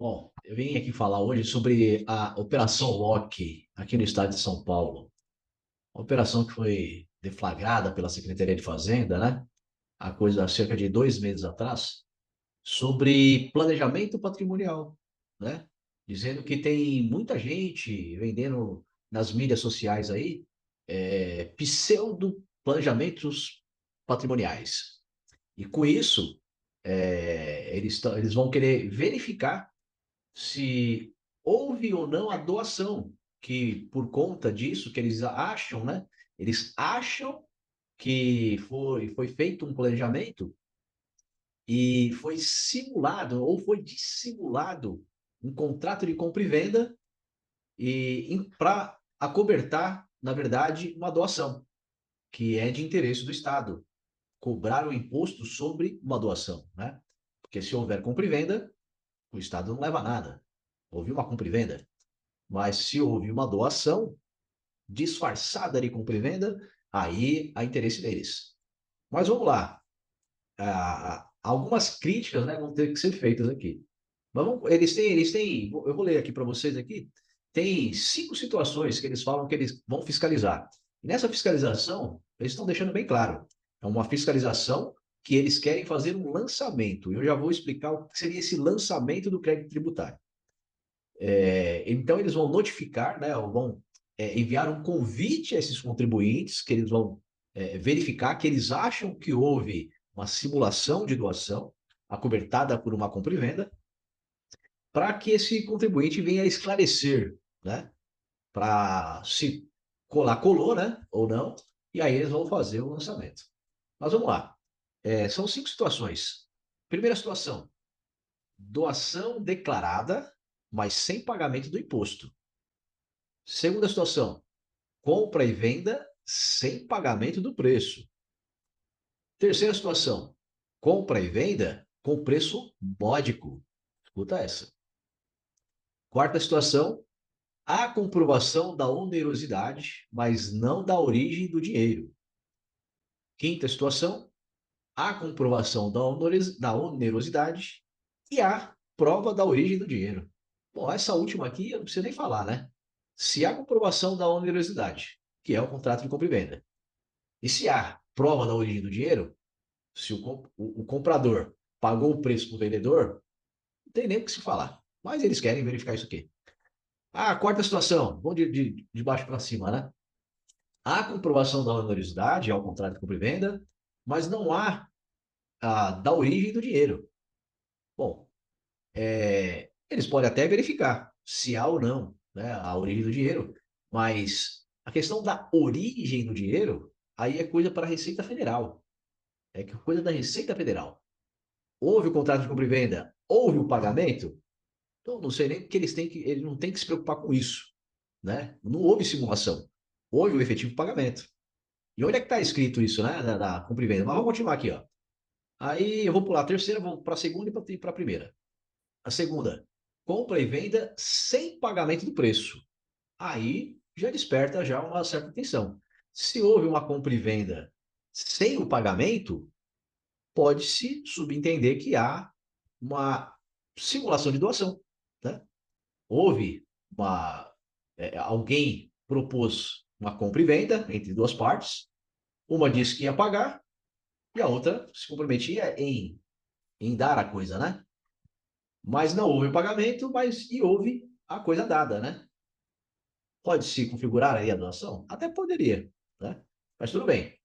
Bom, eu vim aqui falar hoje sobre a Operação Loki aqui no estado de São Paulo. Uma operação que foi deflagrada pela Secretaria de Fazenda, né? Há coisa há cerca de 2 meses atrás, sobre planejamento patrimonial, né? Dizendo que tem muita gente vendendo nas mídias sociais aí pseudo planejamentos patrimoniais. E com isso, eles vão querer verificar se houve ou não a doação, que por conta disso que eles acham, né? Eles acham que foi feito um planejamento e foi simulado ou foi dissimulado um contrato de compra e venda e para acobertar, na verdade, uma doação, que é de interesse do Estado, cobrar o imposto sobre uma doação, né? Porque se houver compra e venda, o Estado não leva nada. Houve uma compra e venda. Mas se houve uma doação disfarçada de compra e venda, aí há interesse deles. Mas vamos lá. Algumas críticas, né, vão ter que ser feitas aqui. Eles têm, eu vou ler aqui para vocês aqui, tem 5 situações que eles falam que eles vão fiscalizar. E nessa fiscalização, eles estão deixando bem claro. É uma fiscalização que eles querem fazer um lançamento. Eu já vou explicar o que seria esse lançamento do crédito tributário. Então, eles vão notificar, né, ou vão enviar um convite a esses contribuintes, que eles vão verificar que eles acham que houve uma simulação de doação, acobertada por uma compra e venda, para que esse contribuinte venha esclarecer, né, para se colar, colou, né, ou não, e aí eles vão fazer o lançamento. Mas vamos lá. São 5 situações. Primeira situação: doação declarada, mas sem pagamento do imposto. Segunda situação: compra e venda sem pagamento do preço. Terceira situação: compra e venda com preço módico. Escuta essa. Quarta situação: há comprovação da onerosidade, mas não da origem do dinheiro. Quinta situação: há comprovação da onerosidade e há prova da origem do dinheiro. Bom, essa última aqui eu não preciso nem falar, né? Se há comprovação da onerosidade, que é o contrato de compra e venda, e se há prova da origem do dinheiro, se o comprador pagou o preço para o vendedor, não tem nem o que se falar. Mas eles querem verificar isso aqui. Quarta situação, vamos de baixo para cima, né? Há comprovação da onerosidade, ao contrário de compra e venda, mas não há da origem do dinheiro. Bom, eles podem até verificar se há ou não, né, a origem do dinheiro, mas a questão da origem do dinheiro, aí é coisa para a Receita Federal. É coisa da Receita Federal. Houve o contrato de compra e venda, houve o pagamento, então não sei nem porque eles não têm que se preocupar com isso, né? Não houve simulação, houve o efetivo pagamento. E onde é que está escrito isso, né? Da compra e venda. Mas vamos continuar aqui, ó. Aí eu vou pular a terceira, vou para a segunda e para a primeira. A segunda: compra e venda sem pagamento do preço. Aí já desperta já uma certa atenção. Se houve uma compra e venda sem o pagamento, pode-se subentender que há uma simulação de doação, né? Houve alguém propôs uma compra e venda entre duas partes, uma disse que ia pagar e a outra se comprometia em dar a coisa, né? Mas não houve pagamento, mas e houve a coisa dada, né? Pode-se configurar aí a doação? Até poderia, né? Mas tudo bem.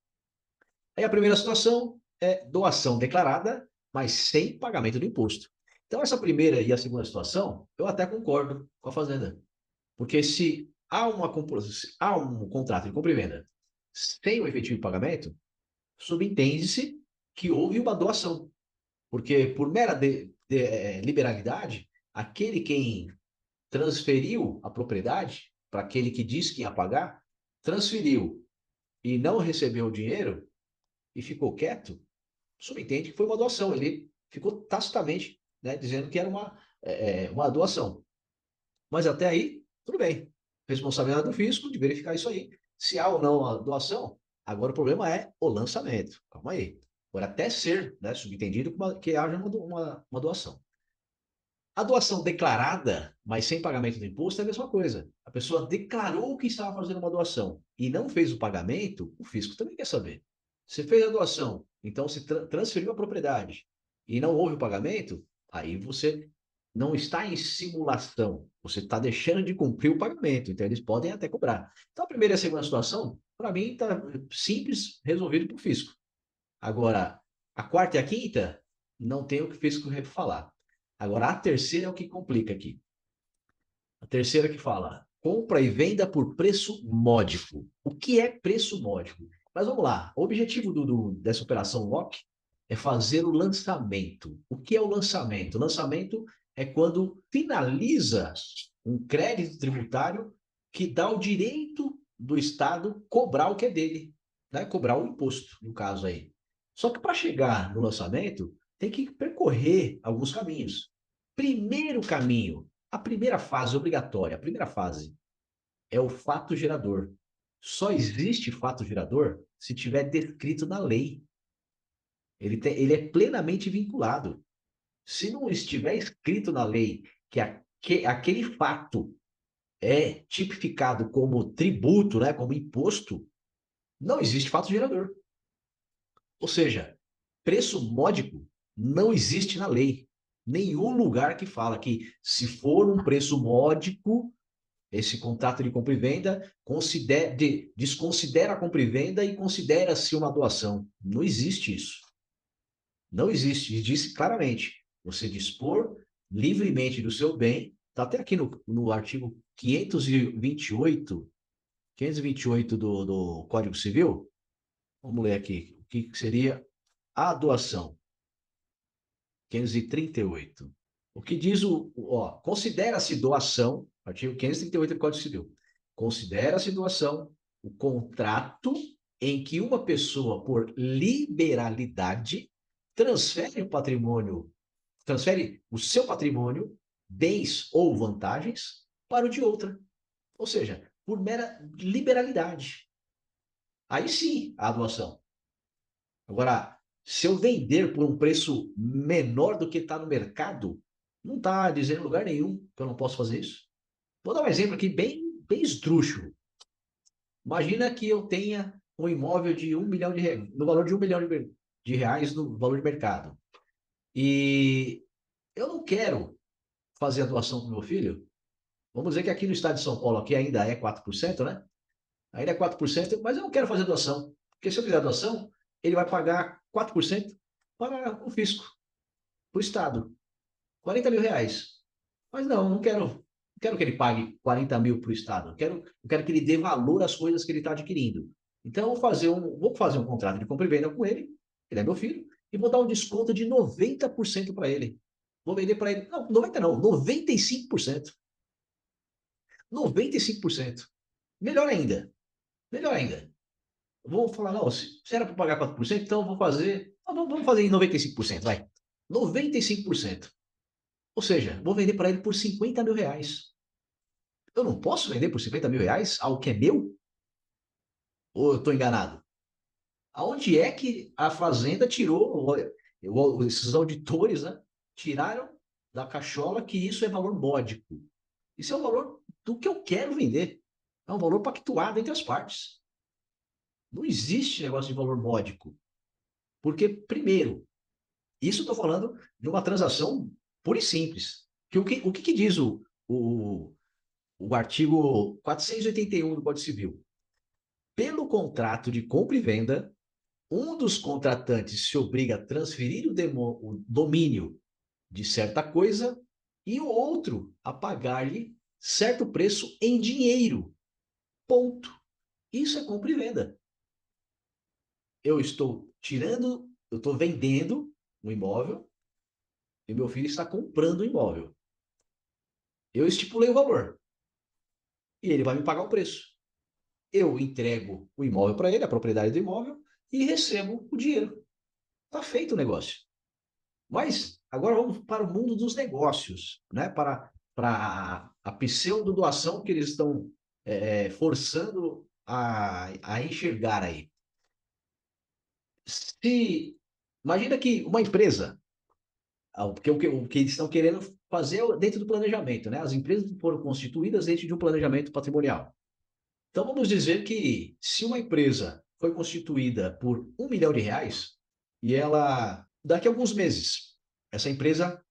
Aí a primeira situação é doação declarada, mas sem pagamento do imposto. Então, essa primeira e a segunda situação, eu até concordo com a Fazenda. Porque se há um contrato de compra e venda sem o efetivo pagamento, subentende-se que houve uma doação. Porque por mera liberalidade, aquele quem transferiu a propriedade para aquele que disse que ia pagar, transferiu e não recebeu o dinheiro e ficou quieto, subentende que foi uma doação. Ele ficou tacitamente, né, dizendo que era uma doação. Mas até aí, tudo bem. Responsabilidade do fisco de verificar isso aí. Se há ou não a doação, agora o problema é o lançamento. Calma aí. Pode até ser, né, subentendido que haja uma doação. A doação declarada, mas sem pagamento do imposto, é a mesma coisa. A pessoa declarou que estava fazendo uma doação e não fez o pagamento, o fisco também quer saber. Você fez a doação, então se transferiu a propriedade e não houve o pagamento, aí você não está em simulação, você está deixando de cumprir o pagamento, então eles podem até cobrar. Então a primeira e a segunda situação, para mim, está simples, resolvido para o fisco. Agora, a quarta e a quinta, não tem o que o fisco falar. Agora, a terceira é o que complica aqui. A terceira que fala, compra e venda por preço módico. O que é preço módico? Mas vamos lá, o objetivo dessa operação lock é fazer o lançamento. O que é o lançamento? O lançamento é quando finaliza um crédito tributário que dá o direito do Estado cobrar o que é dele, né? Cobrar o imposto, no caso aí. Só que para chegar no lançamento, tem que percorrer alguns caminhos. Primeiro caminho, a primeira fase obrigatória, a primeira fase é o fato gerador. Só existe fato gerador se tiver descrito na lei. Ele é plenamente vinculado. Se não estiver escrito na lei que aquele fato é tipificado como tributo, né, como imposto, não existe fato gerador. Ou seja, preço módico não existe na lei. Nenhum lugar que fala que se for um preço módico, esse contrato de compra e venda desconsidera a compra e venda e considera-se uma doação. Não existe isso. Não existe. E disse claramente: você dispor livremente do seu bem, está até aqui no artigo 528 do Código Civil. Vamos ler aqui o que seria a doação. 538. O que diz considera-se doação, artigo 538 do Código Civil, considera-se doação o contrato em que uma pessoa, por liberalidade, transfere o patrimônio, transfere o seu patrimônio, bens ou vantagens, para o de outra. Ou seja, por mera liberalidade. Aí sim, a doação. Agora, se eu vender por um preço menor do que está no mercado, não está dizendo em lugar nenhum que eu não posso fazer isso. Vou dar um exemplo aqui bem esdrúxulo. Imagina que eu tenha um imóvel de 1 milhão de reais, no valor de 1 milhão de reais no valor de mercado. E eu não quero fazer a doação para o meu filho. Vamos dizer que aqui no estado de São Paulo aqui ainda é 4%, né? Ainda é 4%, mas eu não quero fazer doação. Porque se eu fizer doação, ele vai pagar 4% para o fisco, para o Estado. 40 mil reais. Mas não quero que ele pague 40 mil para o Estado. Eu quero que ele dê valor às coisas que ele está adquirindo. Então, vou fazer um contrato de compra e venda com ele é meu filho, e vou dar um desconto de 90% para ele. Vou vender para ele, não, 90 não, 95%. 95%. Melhor ainda, melhor ainda. Vou falar, não, se era para pagar 4%, então eu vou fazer, vamos fazer em 95%, vai. 95%. Ou seja, vou vender para ele por 50 mil reais. Eu não posso vender por 50 mil reais algo que é meu? Ou eu estou enganado? Aonde é que a Fazenda tirou, esses auditores, né? Tiraram da cachola que isso é valor módico. Isso é o valor do que eu quero vender. É um valor pactuado entre as partes. Não existe negócio de valor módico. Porque, primeiro, isso estou falando de uma transação pura e simples. O que diz o artigo 481 do Código Civil? Pelo contrato de compra e venda, um dos contratantes se obriga a transferir o domínio de certa coisa e o outro a pagar-lhe certo preço em dinheiro. Ponto. Isso é compra e venda. Eu estou vendendo um imóvel e meu filho está comprando o imóvel. Eu estipulei o valor e ele vai me pagar o preço. Eu entrego o imóvel para ele, a propriedade do imóvel, e recebo o dinheiro. Está feito o negócio. Mas agora vamos para o mundo dos negócios, né? Para a pseudo-doação que eles estão forçando a enxergar aí. Se, imagina que uma empresa Porque o que eles estão querendo fazer é dentro do planejamento, né? As empresas foram constituídas dentro de um planejamento patrimonial. Então, vamos dizer que se uma empresa foi constituída por R$ 1 milhão e ela, daqui a alguns meses, essa empresa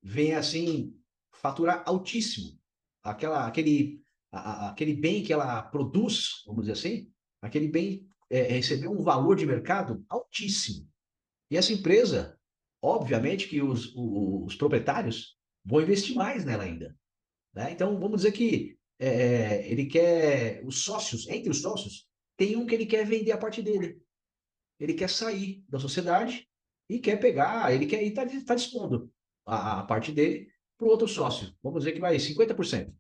vem assim faturar altíssimo, aquele bem que ela produz, vamos dizer assim, aquele bem recebeu um valor de mercado altíssimo. E essa empresa, obviamente que os proprietários vão investir mais nela ainda, né? Então, vamos dizer que ele quer, os sócios, entre os sócios, tem um que ele quer vender a parte dele. Ele quer sair da sociedade e quer pegar, ele quer estar tá dispondo a parte dele para o outro sócio. Vamos dizer que vai 50%.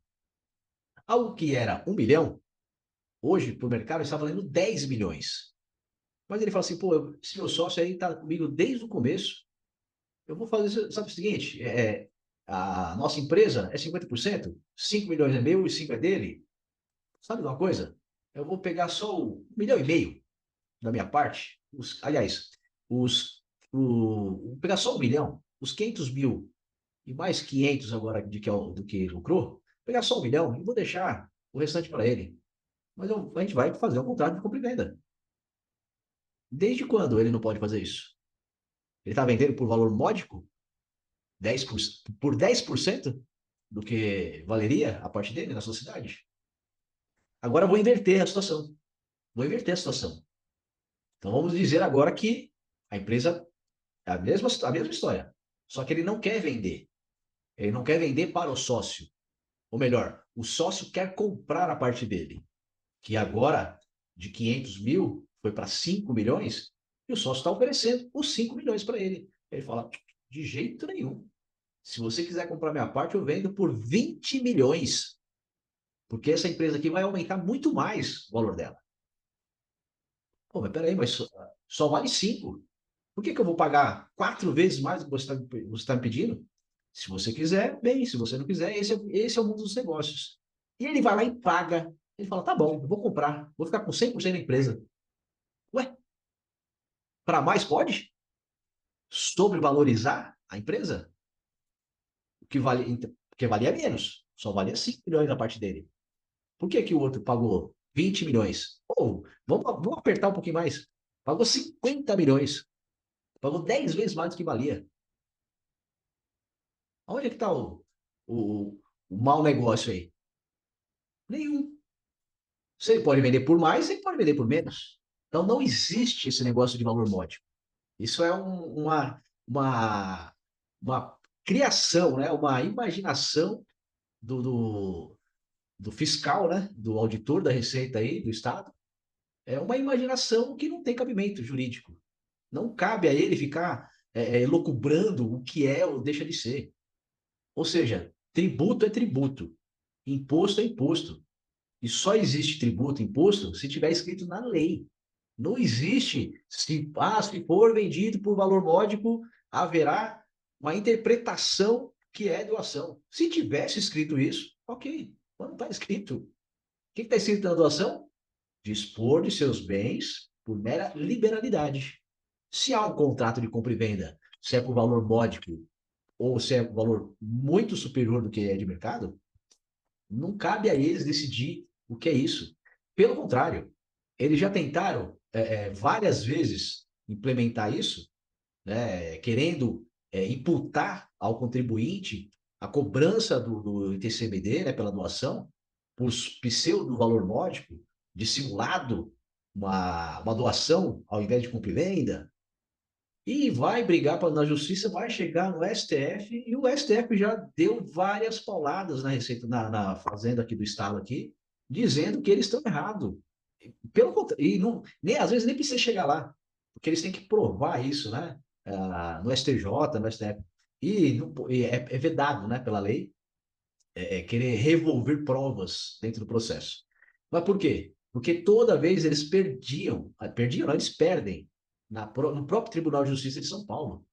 Algo que era 1 milhão, hoje, para o mercado, está valendo 10 milhões. Mas ele fala assim, pô, esse meu sócio aí está comigo desde o começo, eu vou fazer, sabe o seguinte, a nossa empresa é 50%, 5 milhões é meu e 5 é dele. Sabe de uma coisa? Eu vou pegar só 1,5 milhão da minha parte. Aliás, vou pegar só 1 milhão, os 500 mil e mais 500 agora do que lucrou, vou pegar só 1 milhão e vou deixar o restante para ele. Mas a gente vai fazer um contrato de compra e venda. Desde quando ele não pode fazer isso? Ele está vendendo por valor módico, 10% do que valeria a parte dele na sociedade. Agora eu vou inverter a situação. Vou inverter a situação. Então vamos dizer agora que a empresa é a mesma história. Só que ele não quer vender. Ele não quer vender para o sócio. Ou melhor, o sócio quer comprar a parte dele. Que agora, de 500 mil, foi para 5 milhões, e o sócio está oferecendo os 5 milhões para ele. Ele fala, de jeito nenhum. Se você quiser comprar minha parte, eu vendo por 20 milhões. Porque essa empresa aqui vai aumentar muito mais o valor dela. Pô, mas peraí, mas só vale 5. Por que eu vou pagar 4 vezes mais do que você tá me pedindo? Se você quiser, bem. Se você não quiser, esse é o mundo dos negócios. E ele vai lá e paga. Ele fala, tá bom, eu vou comprar. Vou ficar com 100% da empresa. Ué, para mais pode? Sobrevalorizar a empresa? Porque valia menos. Só valia 5 milhões a parte dele. Por que o outro pagou 20 milhões? Ou, vamos apertar um pouquinho mais. Pagou 50 milhões. Pagou 10 vezes mais do que valia. Onde é que está o, o mau negócio aí? Nenhum. Se ele pode vender por mais, ele pode vender por menos. Então não existe esse negócio de valor módico. Isso é uma criação, né? Uma imaginação do fiscal, né? Do auditor da Receita aí, do Estado. É uma imaginação que não tem cabimento jurídico. Não cabe a ele ficar elucubrando o que é ou deixa de ser. Ou seja, tributo é tributo, imposto é imposto. E só existe tributo, imposto, se tiver escrito na lei. Não existe, se for vendido por valor módico, haverá uma interpretação que é doação. Se tivesse escrito isso, ok. Mas não está escrito. O que está escrito na doação? Dispor de seus bens por mera liberalidade. Se há um contrato de compra e venda, se é por valor módico ou se é por valor muito superior do que é de mercado, não cabe a eles decidir o que é isso. Pelo contrário, eles já tentaram várias vezes implementar isso, né, querendo imputar ao contribuinte a cobrança do ITCMD, né, pela doação, por pseudo valor módico, dissimulado uma doação ao invés de compra e venda, e vai brigar na justiça, vai chegar no STF, e o STF já deu várias pauladas na Receita, na Fazenda aqui do Estado, aqui, dizendo que eles estão errados. Pelo contrário, e não, nem, às vezes nem precisa chegar lá, porque eles têm que provar isso, né? No STJ, no STF. E é vedado, né, pela lei, querer revolver provas dentro do processo. Mas por quê? Porque toda vez eles perdiam, não, eles perdem no próprio Tribunal de Justiça de São Paulo.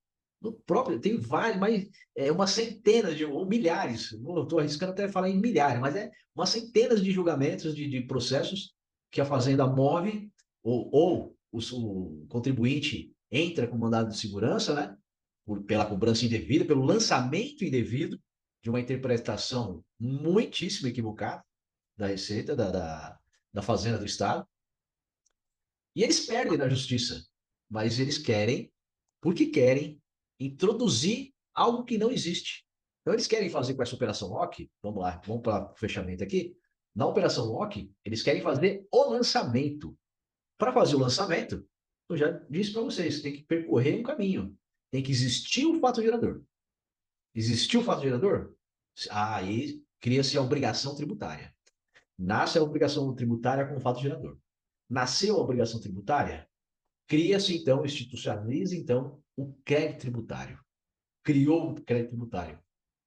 No próprio, tem vários, mas umas centenas ou milhares, estou arriscando até falar em milhares, mas umas centenas de julgamentos de processos que a Fazenda move, ou o contribuinte entra com mandado de segurança, né? pela cobrança indevida, pelo lançamento indevido de uma interpretação muitíssimo equivocada da Receita, da Fazenda do Estado. E eles perdem na justiça, mas eles querem, porque querem, introduzir algo que não existe. Então, eles querem fazer com essa Operação Loki, vamos lá, vamos para o fechamento aqui. Na Operação Loki, eles querem fazer o lançamento. Para fazer o lançamento, eu já disse para vocês, tem que percorrer um caminho. Tem que existir o fato gerador. Existiu o fato gerador? Aí cria-se a obrigação tributária. Nasce a obrigação tributária com o fato gerador. Nasceu a obrigação tributária, cria-se então, institucionaliza então o crédito tributário. Criou o crédito tributário.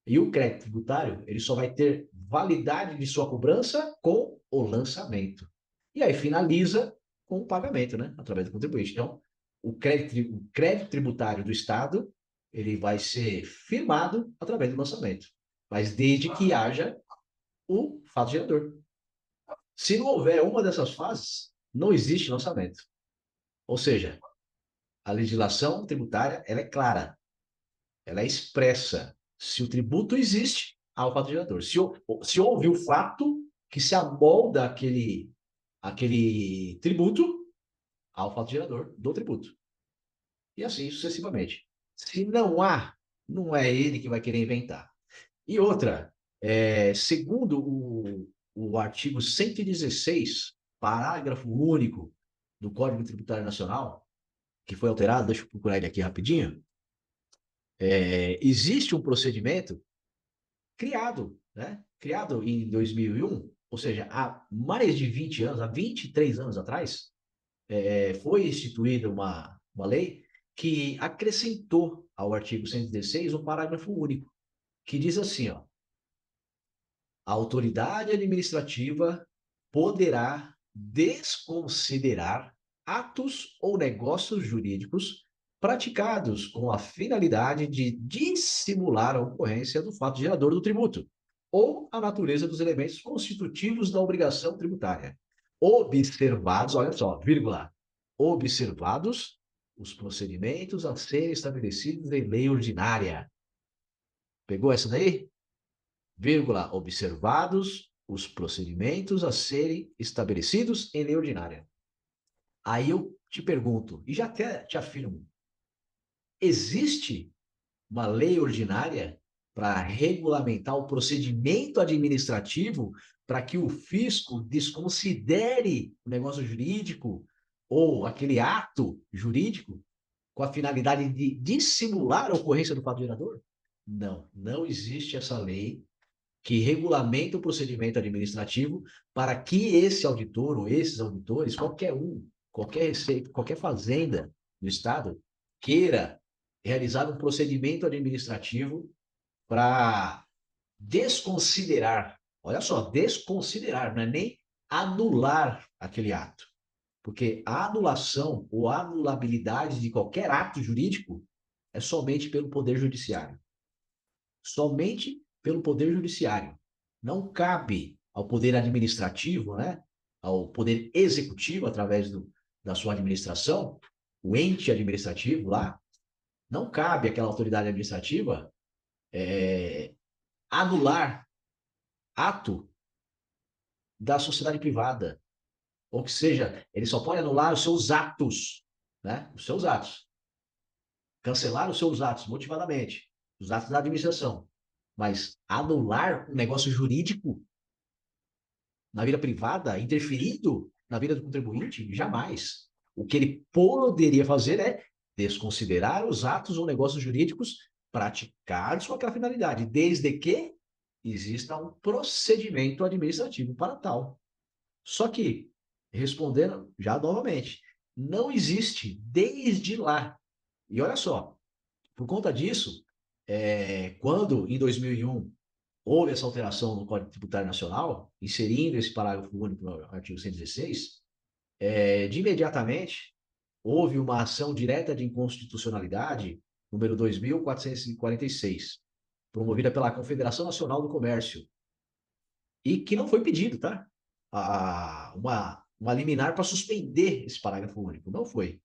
E o crédito tributário, ele só vai ter validade de sua cobrança com o lançamento. E aí finaliza com o pagamento, né? Através do contribuinte. Então, o crédito tributário do Estado, ele vai ser firmado através do lançamento. Mas desde que haja o fato gerador. Se não houver uma dessas fases, não existe lançamento. Ou seja, a legislação tributária ela é clara, ela é expressa. Se o tributo existe, há o fato gerador. Se houve o fato que se amolda aquele tributo, há o fato gerador do tributo. E assim sucessivamente. Se não há, não é ele que vai querer inventar. E outra, segundo o artigo 116, parágrafo único do Código Tributário Nacional, que foi alterado, deixa eu procurar ele aqui rapidinho, existe um procedimento criado, né? Criado em 2001, ou seja, há mais de 20 anos, há 23 anos atrás, foi instituída uma lei que acrescentou ao artigo 116 um parágrafo único, que diz assim, ó, a autoridade administrativa poderá desconsiderar atos ou negócios jurídicos praticados com a finalidade de dissimular a ocorrência do fato gerador do tributo ou a natureza dos elementos constitutivos da obrigação tributária. Observados, olha só, vírgula, observados os procedimentos a serem estabelecidos em lei ordinária. Pegou essa daí? Vírgula, observados os procedimentos a serem estabelecidos em lei ordinária. Aí eu te pergunto, e já até te afirmo, existe uma lei ordinária para regulamentar o procedimento administrativo para que o fisco desconsidere o negócio jurídico ou aquele ato jurídico com a finalidade de dissimular a ocorrência do fato gerador? Não, não existe essa lei que regulamenta o procedimento administrativo para que esse auditor ou esses auditores, qualquer um, qualquer receita, qualquer fazenda do Estado, queira realizar um procedimento administrativo para desconsiderar, olha só, desconsiderar, não é nem anular aquele ato. Porque a anulação ou a anulabilidade de qualquer ato jurídico é somente pelo Poder Judiciário. Somente pelo Poder Judiciário. Não cabe ao Poder Administrativo, né, ao Poder Executivo, através da sua administração, o ente administrativo lá, não cabe àquela autoridade administrativa anular ato da sociedade privada. Ou que seja, ele só pode anular os seus atos, né, os seus atos. Cancelar os seus atos motivadamente, os atos da administração. Mas anular um negócio jurídico na vida privada, interferindo na vida do contribuinte? Jamais. O que ele poderia fazer é desconsiderar os atos ou negócios jurídicos praticados com aquela finalidade, desde que exista um procedimento administrativo para tal. Só que, respondendo já novamente, não existe desde lá. E olha só, por conta disso, quando em 2001 houve essa alteração no Código Tributário Nacional, inserindo esse parágrafo único no artigo 116, de imediatamente houve uma ação direta de inconstitucionalidade, número 2.446, promovida pela Confederação Nacional do Comércio, e que não foi pedido, tá? Uma liminar para suspender esse parágrafo único, não foi.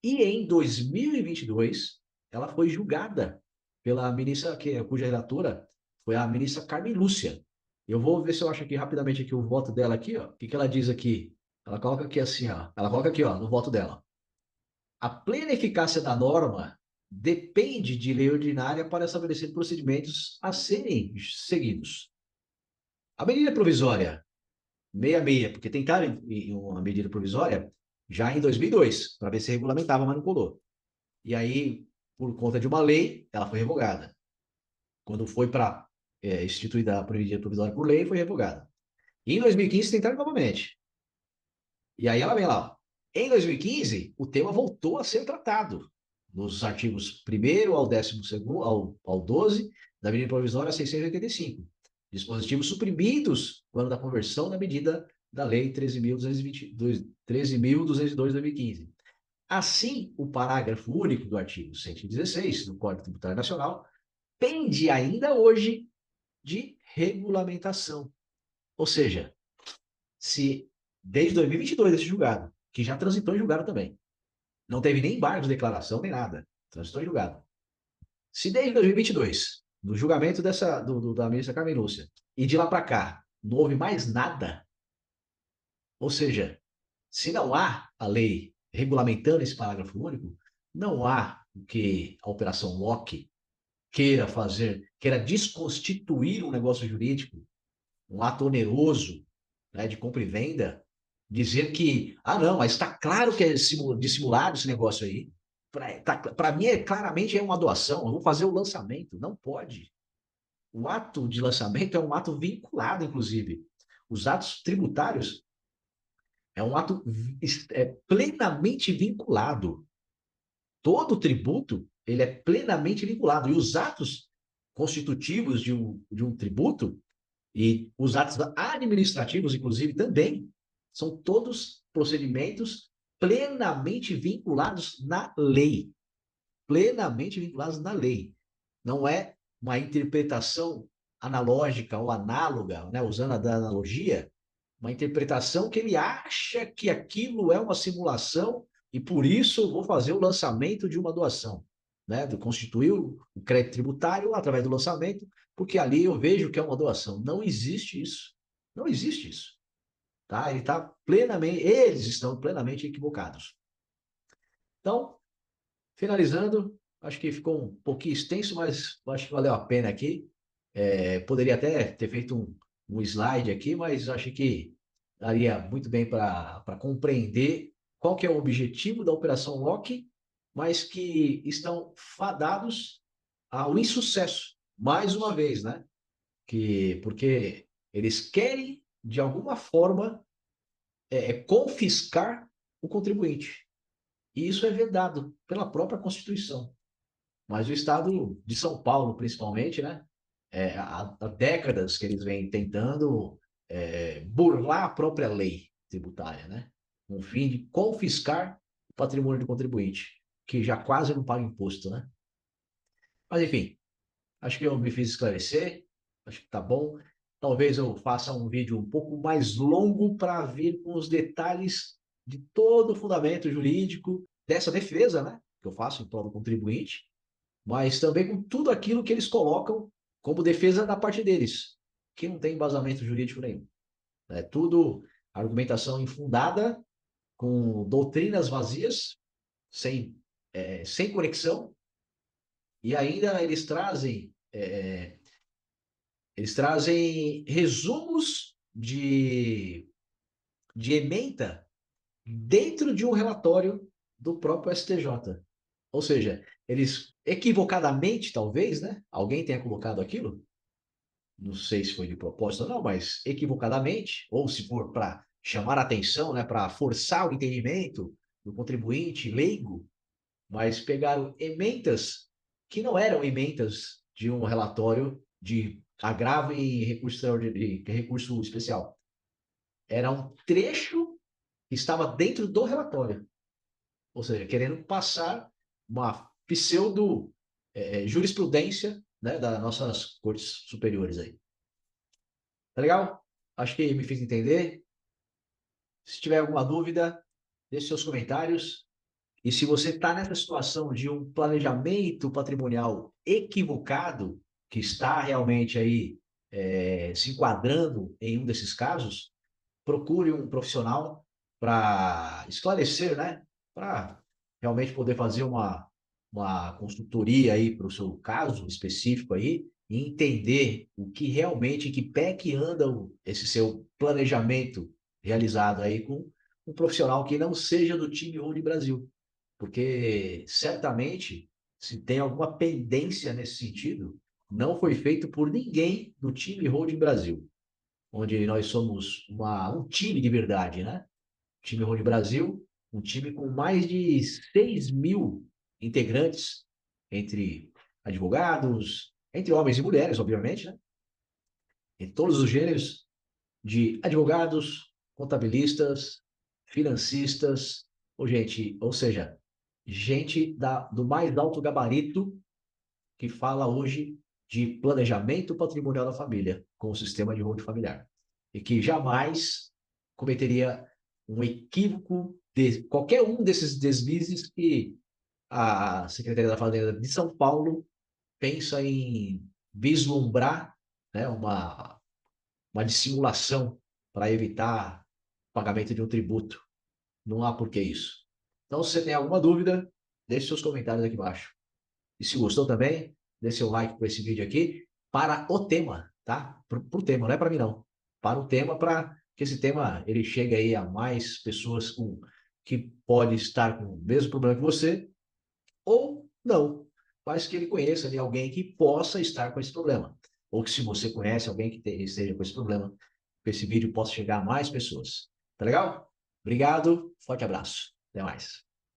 E em 2022, ela foi julgada pela ministra, cuja relatora foi a ministra Carmen Lúcia. Eu vou ver se eu acho aqui rapidamente aqui o voto dela aqui, ó. O que que ela diz aqui? Ela coloca aqui assim, ó. Ela coloca aqui, ó, no voto dela. A plena eficácia da norma depende de lei ordinária para estabelecer procedimentos a serem seguidos. A medida provisória 66, porque tentaram uma medida provisória já em 2002, para ver se regulamentava, mas não colou. E aí, por conta de uma lei, ela foi revogada. Quando foi para instituída a medida provisória por lei, foi revogada. E em 2015 tentaram novamente. E aí ela vem lá. Em 2015, o tema voltou a ser tratado nos artigos 1º ao 12º, ao 12 da medida provisória 685. Dispositivos suprimidos quando da conversão da medida da lei 13.222, 13.202 de 2015. Assim, o parágrafo único do artigo 116 do Código Tributário Nacional pende ainda hoje de regulamentação. Ou seja, se desde 2022 esse julgado, que já transitou em julgado também, não teve nem embargo de declaração nem nada, transitou em julgado. Se desde 2022, no julgamento da ministra Carmen Lúcia, e de lá para cá, não houve mais nada, ou seja, se não há a lei regulamentando esse parágrafo único, não há o que a Operação Locke queira fazer, queira desconstituir um negócio jurídico, um ato oneroso, né, de compra e venda, dizer que, não, mas está claro que é dissimulado esse negócio aí. Para mim, claramente é uma doação, eu vou fazer o lançamento. Não pode. O ato de lançamento é um ato vinculado, inclusive. Os atos tributários é um ato plenamente vinculado. Todo tributo ele é plenamente vinculado. E os atos constitutivos de um tributo e os atos administrativos, inclusive, também são todos procedimentos plenamente vinculados na lei. Plenamente vinculados na lei. Não é uma interpretação analógica ou análoga, né, usando a analogia, uma interpretação que ele acha que aquilo é uma simulação e por isso eu vou fazer o lançamento de uma doação, né? Constituir o crédito tributário através do lançamento, porque ali eu vejo que é uma doação. Não existe isso. Não existe isso. Tá? Eles estão plenamente equivocados. Então, finalizando, acho que ficou um pouquinho extenso, mas acho que valeu a pena aqui. Poderia até ter feito um slide aqui, mas acho que daria muito bem para compreender qual que é o objetivo da Operação Locke, mas que estão fadados ao insucesso, mais uma vez, né? Porque eles querem, de alguma forma, confiscar o contribuinte. E isso é vedado pela própria Constituição. Mas o Estado de São Paulo, principalmente, né? Há décadas que eles vêm tentando burlar a própria lei tributária, né? Com o fim de confiscar o patrimônio do contribuinte, que já quase não paga imposto, né? Mas, enfim, acho que eu me fiz esclarecer, acho que tá bom. Talvez eu faça um vídeo um pouco mais longo para vir com os detalhes de todo o fundamento jurídico dessa defesa, né? Que eu faço em prol do contribuinte, mas também com tudo aquilo que eles colocam como defesa da parte deles, que não tem embasamento jurídico nenhum. É tudo argumentação infundada, com doutrinas vazias, sem conexão, e ainda eles trazem resumos de ementa dentro de um relatório do próprio STJ. Ou seja, eles equivocadamente, talvez, né? Alguém tenha colocado aquilo, não sei se foi de propósito ou não, mas equivocadamente, ou se for para chamar a atenção, né, para forçar o entendimento do contribuinte leigo, mas pegaram ementas que não eram ementas de um relatório de agravo em recurso especial. Era um trecho que estava dentro do relatório. Ou seja, querendo passar uma pseudo jurisprudência, né, das nossas cortes superiores aí. Tá legal? Acho que me fiz entender. Se tiver alguma dúvida, deixe seus comentários E se você está nessa situação de um planejamento patrimonial equivocado, que está realmente aí se enquadrando em um desses casos, procure um profissional para esclarecer, né? Para realmente poder fazer uma consultoria aí para o seu caso específico aí e entender o que realmente, em que pé que anda esse seu planejamento realizado aí com um profissional que não seja do time Road Brasil. Porque certamente, se tem alguma pendência nesse sentido, não foi feito por ninguém do time Road Brasil, onde nós somos um time de verdade, né? Time Rony Brasil, um time com mais de 6 mil integrantes, entre advogados, entre homens e mulheres, obviamente, né? Em todos os gêneros, de advogados, contabilistas, financistas, ou seja, gente do mais alto gabarito que fala hoje de planejamento patrimonial da família com o sistema de holding familiar. E que jamais cometeria um equívoco de qualquer um desses deslizes que a Secretaria da Fazenda de São Paulo pensa em vislumbrar, né, uma dissimulação para evitar pagamento de um tributo. Não há por que isso. Então, se você tem alguma dúvida, deixe seus comentários aqui embaixo. E se gostou também, dê seu like para esse vídeo aqui, para o tema, tá? Para o tema, não é para mim não. Para o tema, para que esse tema ele chegue aí a mais pessoas que pode estar com o mesmo problema que você, ou não, mas que ele conheça ali alguém que possa estar com esse problema. Ou que se você conhece alguém que esteja com esse problema, que esse vídeo possa chegar a mais pessoas. Tá legal? Obrigado, forte abraço. Até mais.